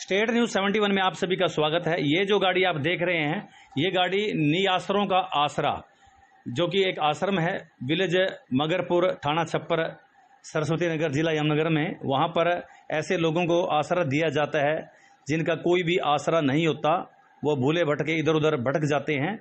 State news 71 में आप सभी का स्वागत है। ये जो गाड़ी आप देख रहे हैं, ये गाड़ी नियासरों का आसरा, जो कि एक आश्रम है विलेज मगरपुर, थाना छप्पर, सरस्वती नगर, जिला यमुनानगर में। वहाँ पर ऐसे लोगों को आसरा दिया जाता है जिनका कोई भी आसरा नहीं होता। वो भूले भटके इधर उधर भटक जाते हैं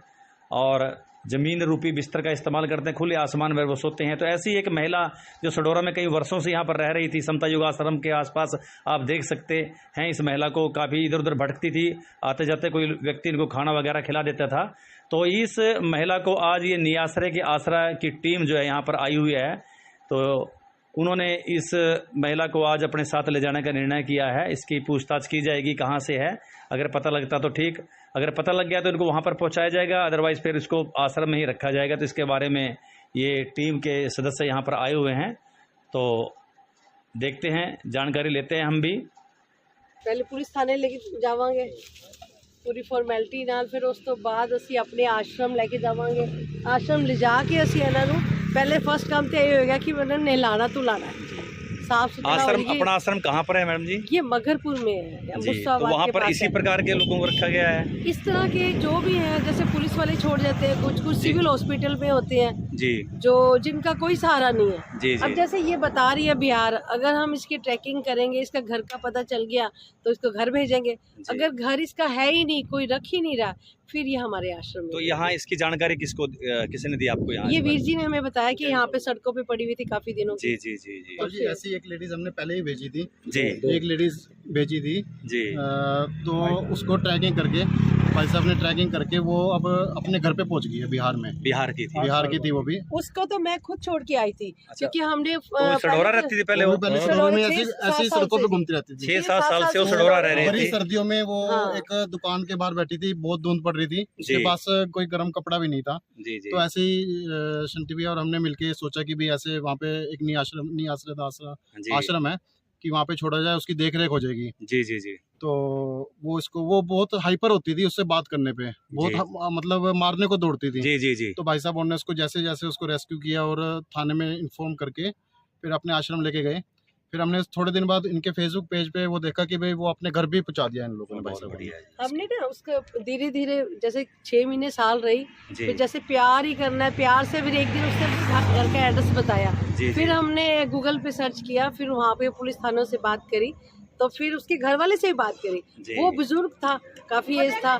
और ज़मीन रूपी बिस्तर का इस्तेमाल करते हैं, खुले आसमान में वो सोते हैं। तो ऐसी एक महिला जो सडोरा में कई वर्षों से यहाँ पर रह रही थी, समता युग आश्रम के आसपास, आप देख सकते हैं इस महिला को। काफ़ी इधर उधर भटकती थी, आते जाते कोई व्यक्ति इनको खाना वगैरह खिला देता था। तो इस महिला को आज ये नियासरे की आसरा की टीम जो है यहाँ पर आई हुई है, तो उन्होंने इस महिला को आज अपने साथ ले जाने का निर्णय किया है। इसकी पूछताछ की जाएगी कहाँ से है, अगर पता लगता तो ठीक, अगर पता लग गया तो इनको वहाँ पर पहुँचाया जाएगा, अदरवाइज़ फिर इसको आश्रम में ही रखा जाएगा। तो इसके बारे में ये टीम के सदस्य यहाँ पर आए हुए हैं, तो देखते हैं, जानकारी लेते हैं हम भी। पहले पुलिस थाने लेके जावांगे, पूरी फॉर्मेलिटी नाल, फिर उस तो बाद असी अपने आश्रम लेके जावांगे। आश्रम ले जाके असी इन्हां नूं पहले फर्स्ट काम तो ये होगा कि मैंने नहलाना धुलाना है, साफ सुथरा। आश्रम, अपना आश्रम कहाँ पर है मैडम जी? ये मगरपुर में है, तो वहाँ पर इसी प्रकार के लोगों को रखा गया है। इस तरह के जो भी हैं, जैसे पुलिस वाले छोड़ जाते हैं, कुछ कुछ सिविल हॉस्पिटल में होते हैं जी, जो जिनका कोई सहारा नहीं है जी, अब जैसे ये बता रही है बिहार, अगर हम इसकी ट्रैकिंग करेंगे, इसका घर का पता चल गया तो इसको घर भेजेंगे। अगर घर इसका है ही नहीं, कोई रख ही नहीं रहा, फिर ये हमारे आश्रम में। तो यहाँ इसकी जानकारी किसने दी आपको? यहाँ ये वीर जी ने हमें बताया कि यहाँ पे सड़कों पे पड़ी हुई थी काफी दिनों जी जी जी जी। तो जी ऐसी एक लेडीज हमने पहले ही भेजी थी जी, एक लेडीज भेजी थी जी। तो उसको ट्रैकिंग करके भाई साहब ने ट्रैकिंग करके वो अब अपने घर पे पहुंच गई है। बिहार में, बिहार की थी वो भी। उसको तो मैं खुद छोड़ के आई थी। अच्छा। क्योंकि हमने सडोरा रहती थी पहले, वो पहले सडोरा में ऐसी सड़कों पे घूमती रहती थी। 6-7 साल से वो सडोरा रह रही थी। सर्दियों में वो एक दुकान के बाहर बैठी थी, बहुत धुंध पड़ रही थी, उसके पास कोई गर्म कपड़ा भी नहीं था। जी जी। तो ऐसे ही शंटी भैया और हमने मिलके सोचा कि भी ऐसे वहाँ पे एक आश्रम है कि वहाँ पे छोड़ा जाए, उसकी देख रेख हो जाएगी। जी जी जी। तो वो बहुत हाइपर होती थी, उससे बात करने पे बहुत मतलब मारने को दौड़ती थी। जी जी जी। तो भाई साहब ने उसको जैसे जैसे उसको रेस्क्यू किया और थाने में इन्फॉर्म करके फिर अपने आश्रम लेके गए। फिर हमने थोड़े दिन बाद इनके फेसबुक पेज पे वो देखा कि भाई वो अपने घर भी पहुंचा दिया इन लोगों ने। भाई साहब हमने ना उसको धीरे धीरे, जैसे 6 महीने साल रही, फिर जैसे प्यार ही करना है, प्यार से फिर एक दिन उसने घर का एड्रेस बताया। फिर हमने गूगल पे सर्च किया, फिर वहाँ पे पुलिस थानों से बात करी, तो फिर उसके घर वाले से ही बात करी। वो बुजुर्ग था, काफी एज था,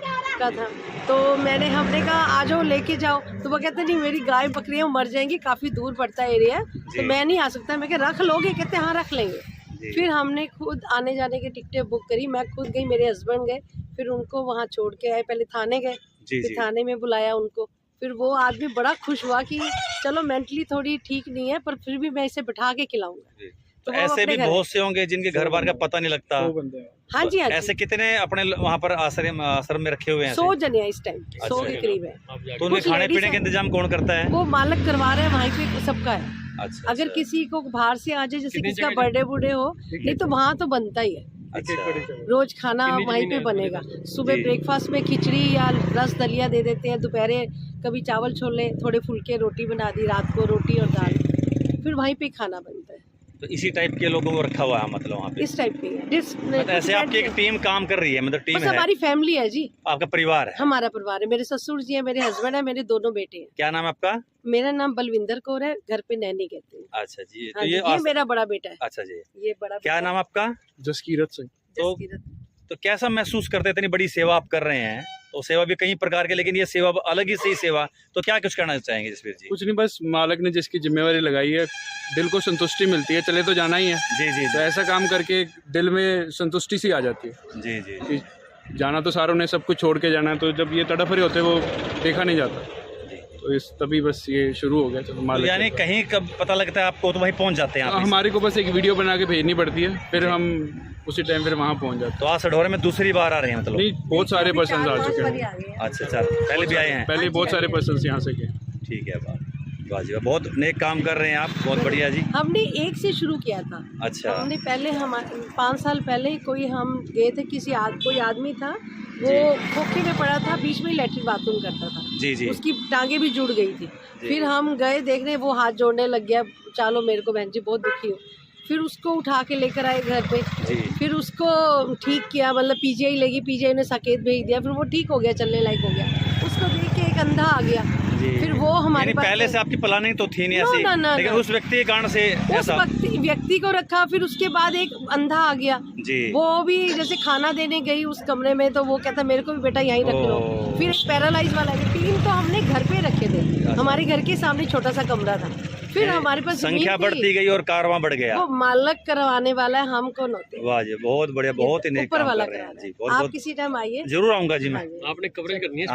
तो हमने कहा आ जाओ लेके जाओ। तो वो कहते नहीं, मेरी गाय बकरियां मर जाएंगी, काफी दूर पड़ता है एरिया, तो मैं नहीं आ सकता। मैं रख लोगे? कहते हाँ रख लेंगे। फिर हमने खुद आने जाने की टिकटें बुक करी, मैं खुद गई, मेरे हस्बैंड गए, फिर उनको वहाँ छोड़ के आए। पहले थाने गए, फिर थाने में बुलाया उनको। फिर वो आदमी बड़ा खुश हुआ कि चलो मेंटली थोड़ी ठीक नहीं है, पर फिर भी मैं इसे बिठा के खिलाऊंगा। तो ऐसे भी बहुत से होंगे जिनके घर बार का पता नहीं लगता। हाँ जी, हाँ जी। ऐसे कितने अपने वहाँ पर आश्रम में रखे हुए हैं? 100 जने हैं इस टाइम, 100 के करीब है। तो उन्हें खाने पीने का इंतजाम कौन करता है? वो मालिक करवा रहे हैं, वहीं पे सबका है। अच्छा। अगर किसी को बाहर से आ जाए, जैसे किसी का बर्थडे बुडे हो, नहीं तो वहाँ तो बनता ही है। अच्छा। रोज खाना वहीं पे बनेगा। सुबह ब्रेकफास्ट में खिचड़ी या रस दलिया दे देते हैं, दोपहर कभी चावल छोले, थोड़े फुलके रोटी बना दी, रात को रोटी और दाल, फिर वहीं पे खाना बनता है। तो इसी टाइप के लोगों को रखा हुआ है, मतलब वहाँ पे इस टाइप की है। ऐसे आपकी एक टीम काम कर रही है, मतलब टीम है? हमारी फैमिली है जी, आपका परिवार है? हमारा परिवार है। मेरे ससुर जी है, मेरे हस्बैंड है, मेरे दोनों बेटे हैं। क्या नाम है आपका? मेरा नाम बलविंदर कौर है, घर पे नैनी कहते हैं। अच्छा जी। तो ये मेरा बड़ा बेटा है। अच्छा जी। ये बड़ा क्या नाम आपका? जसकीरत सिंह। तो कैसा महसूस करते, इतनी बड़ी सेवा आप कर रहे हैं? तो सेवा भी कई प्रकार के, लेकिन ये सेवा अलग ही सही सेवा, तो क्या कुछ कहना चाहेंगे जसवीर जी? कुछ नहीं, बस मालिक ने जिसकी जिम्मेवारी लगाई है, दिल को संतुष्टि मिलती है, चले तो जाना ही है। जी जी। तो ऐसा काम करके दिल में संतुष्टि सी आ जाती है। जी जी। जाना तो सारों ने सब कुछ छोड़ के जाना है, तो जब ये तड़फ रहे होते वो देखा नहीं जाता, तो तभी बस ये शुरू हो गया। तो यानी कहीं कब पता लगता है आपको तो वहीं पहुंच जाते हैं आप? हमारे को बस एक वीडियो बना के भेजनी पड़ती है, फिर हम उसी टाइम फिर वहाँ पहुँच जाते हैं। तो आज सडोरे में दूसरी बार आ रहे हैं मतलब? नहीं, बहुत सारे पर्सन आ चुके हैं। अच्छा, पहले भी आए हैं? पहले बहुत सारे पर्सन यहाँ से गए। ठीक है, वाह जी, बहुत नेक काम कर रहे हैं आप, बहुत बढ़िया जी। हमने एक से शुरू किया था। अच्छा। हमने पहले 5 साल पहले हम गए थे, कोई आदमी था, वो खोखे में पड़ा था, बीच में लैट्रिन बाथरूम करता था। जी जी। उसकी टांगे भी जुड़ गई थी। फिर हम गए देखने, वो हाथ जोड़ने लग गया, चलो मेरे को बहन जी बहुत दुखी हो। फिर उसको उठा के लेकर आए घर पे, जी। फिर उसको ठीक किया, मतलब पीजीआई लगी, पीजीआई ने साकेत भेज दिया, फिर वो ठीक हो गया, चलने लायक हो गया। उसको देख के एक अंधा आ गया, फिर वो हमारे पास पहले से आपकी प्लानिंग तो थी नहीं ऐसी, लेकिन उस व्यक्ति के कारण से उस व्यक्ति को रखा, फिर उसके बाद एक अंधा आ गया जी। वो भी जैसे खाना देने गई उस कमरे में, तो वो कहता मेरे को भी बेटा यहीं रख लो। फिर एक पैरालाइज वाला है, 3 तो हमने घर पे रखे थे, हमारे घर के सामने छोटा सा कमरा था। फिर हमारे पास संख्या बढ़ती गई और कारवां बढ़ गया। वो मालक करवाने वाला है, हम कौन होते हैं? वाह जी, बहुत बढ़िया, बहुत ही नेक ऊपर काम वाला कर रहे हैं जी। आप किसी टाइम आइए, जरूर आऊंगा जी मैं। आपने कवरेज करनी है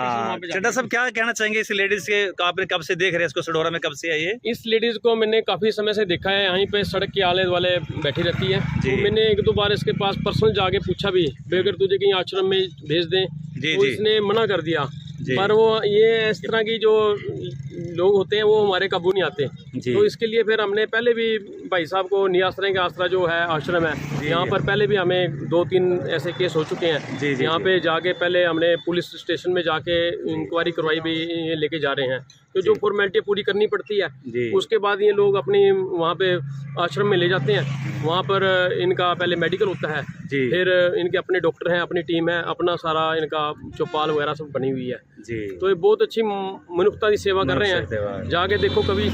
चड्डा साहब, क्या कहना चाहेंगे इस लेडीज के? आपने कब से देख रहे हैं इसको? सडोरा में कब से आई है? इस लेडीज को मैंने काफी समय से देखा है, यहीं पे सड़क के आले वाले बैठी रहती है। तो मैंने 1-2 बार इसके पास पर्सनल जाके पूछा भी, अगर तुझे कहीं आश्रम में भेज दें, तो इसने मना कर दिया। पर वो ये इस तरह की जो लोग होते हैं वो हमारे काबू नहीं आते। तो इसके लिए फिर हमने पहले भी भाई साहब को नियासरे का आसरा जो है आश्रम है, यहाँ पर पहले भी हमें 2-3 ऐसे केस हो चुके हैं। यहाँ पे जाके पहले हमने पुलिस स्टेशन में जाके इंक्वायरी करवाई भी, ये लेके जा रहे हैं। तो जो फॉर्मेलिटी पूरी करनी पड़ती है, उसके बाद ये लोग अपनी वहाँ पे आश्रम में ले जाते हैं। वहाँ पर इनका पहले मेडिकल होता है, फिर इनके अपने डॉक्टर हैं, अपनी टीम है, अपना सारा इनका चौपाल वगैरह सब बनी हुई है जी। तो ये बहुत अच्छी मनुष्यता की सेवा कर रहे हैं। जाके देखो कभी,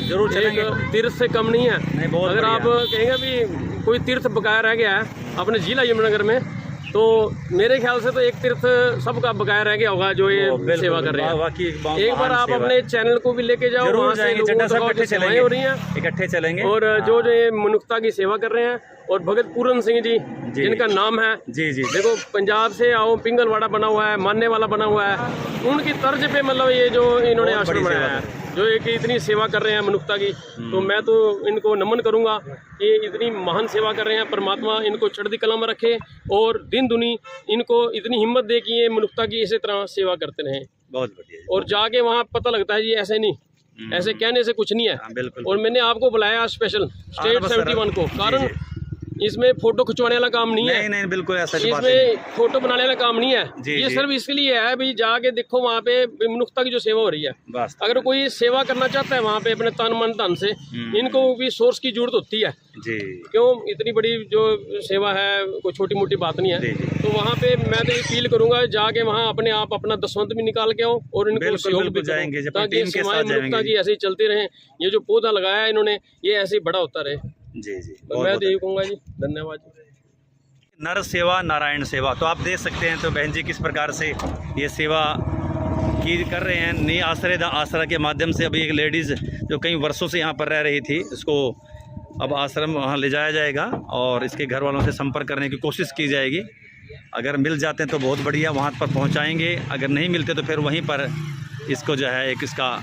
जरूर चलेंगे। तीर्थ से कम नहीं है। अगर आप कहेंगे भी कोई तीर्थ बकाया रह गया है अपने जिला यमुनानगर में, तो मेरे ख्याल से तो एक तीर्थ सबका बकाया रह गया होगा जो ये सेवा कर रहे हैं। एक बार आप अपने चैनल को भी लेके जाओ, वहाँ से सेवाएं हो रही हैं, इकट्ठे चलेंगे। और जो ये मनुष्यता की सेवा कर रहे हैं, और भगत पूरन सिंह जी जिनका नाम है जी, देखो पंजाब से आओ, पिंगलवाड़ा बना हुआ है, मानने वाला बना हुआ है, उनकी तर्ज पे मतलब ये जो इन्होंने आश्रम बनाया है, जो एक इतनी सेवा कर रहे हैं मनुष्यता की। तो मैं तो इनको नमन करूंगा कि इतनी महान सेवा कर रहे हैं। परमात्मा इनको चढ़ती कला में रखे और दिन दुनी इनको इतनी हिम्मत दे कि ये मनुष्यता की इसी तरह सेवा करते रहें। बहुत बढ़िया। और जाके वहाँ पता लगता है जी ऐसे नहीं, ऐसे कहने से कुछ नहीं है। बिल्कुल। और मैंने आपको बुलाया स्पेशल स्टेट 71 को, कारण इसमें फोटो खिंचवाने वाला काम नहीं है। नहीं, बिल्कुल ऐसा इसमें फोटो बनाने वाला काम नहीं है। ये सिर्फ इसलिए है भी जाके देखो वहाँ पे मनुष्यता की जो सेवा हो रही है। अगर कोई सेवा करना चाहता है वहाँ पे अपने तन मन धन से, इनको भी सोर्स की जरूरत होती है जी। क्यों, इतनी बड़ी जो सेवा है कोई छोटी मोटी बात नहीं है। तो वहाँ पे मैं तो अपील करूंगा, जाके वहाँ अपने आप अपना दसवंत भी निकाल के आओ और इनको सहयोग भी जाएंगे, ताकि सेवाएं मनुष्यता की ऐसे ही चलती रहे। ये जो पौधा लगाया है इन्होंने, ये ऐसे ही बड़ा होता रहे जी। मैं तो यही कहूँगा जी, धन्यवाद। नर सेवा नारायण सेवा, तो आप देख सकते हैं तो बहन जी किस प्रकार से ये सेवा की कर रहे हैं। नी आसरे दा आसरा के माध्यम से अभी एक लेडीज़ जो कई वर्षों से यहाँ पर रह रही थी, इसको अब आश्रम वहाँ ले जाया जाएगा और इसके घर वालों से संपर्क करने की कोशिश की जाएगी। अगर मिल जाते हैं तो बहुत बढ़िया, वहाँ पर पहुँचाएँगे। अगर नहीं मिलते तो फिर वहीं पर इसको जो है एक इसका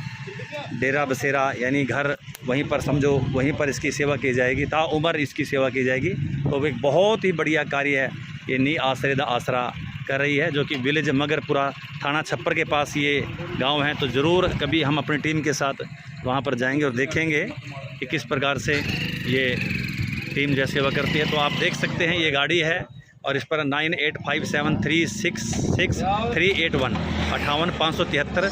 डेरा बसेरा यानी घर वहीं पर समझो, वहीं पर इसकी सेवा की जाएगी, ताउम्र इसकी सेवा की जाएगी। तो एक बहुत ही बढ़िया कार्य है ये नी आसरे दा आसरा कर रही है, जो कि विलेज मगरपुरा थाना छप्पर के पास ये गांव है। तो ज़रूर कभी हम अपनी टीम के साथ वहां पर जाएंगे और देखेंगे कि किस प्रकार से ये टीम जो सेवा करती है। तो आप देख सकते हैं ये गाड़ी है और इस पर 9857366381 58 573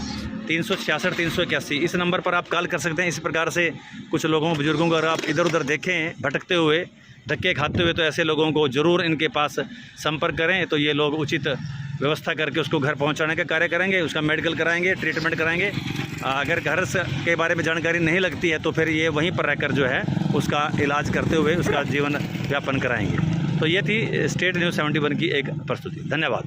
366 इस नंबर पर आप कॉल कर सकते हैं। इस प्रकार से कुछ लोगों बुजुर्गों को अगर आप इधर उधर देखें भटकते हुए, धक्के खाते हुए, तो ऐसे लोगों को ज़रूर इनके पास संपर्क करें। तो ये लोग उचित व्यवस्था करके उसको घर पहुंचाने का कार्य करेंगे, उसका मेडिकल कराएंगे, ट्रीटमेंट कराएंगे। अगर घर के बारे में जानकारी नहीं लगती है तो फिर ये वहीं पर रहकर जो है उसका इलाज करते हुए उसका जीवन यापन कराएंगे। तो ये थी स्टेट न्यूज़ 71 की एक प्रस्तुति। धन्यवाद।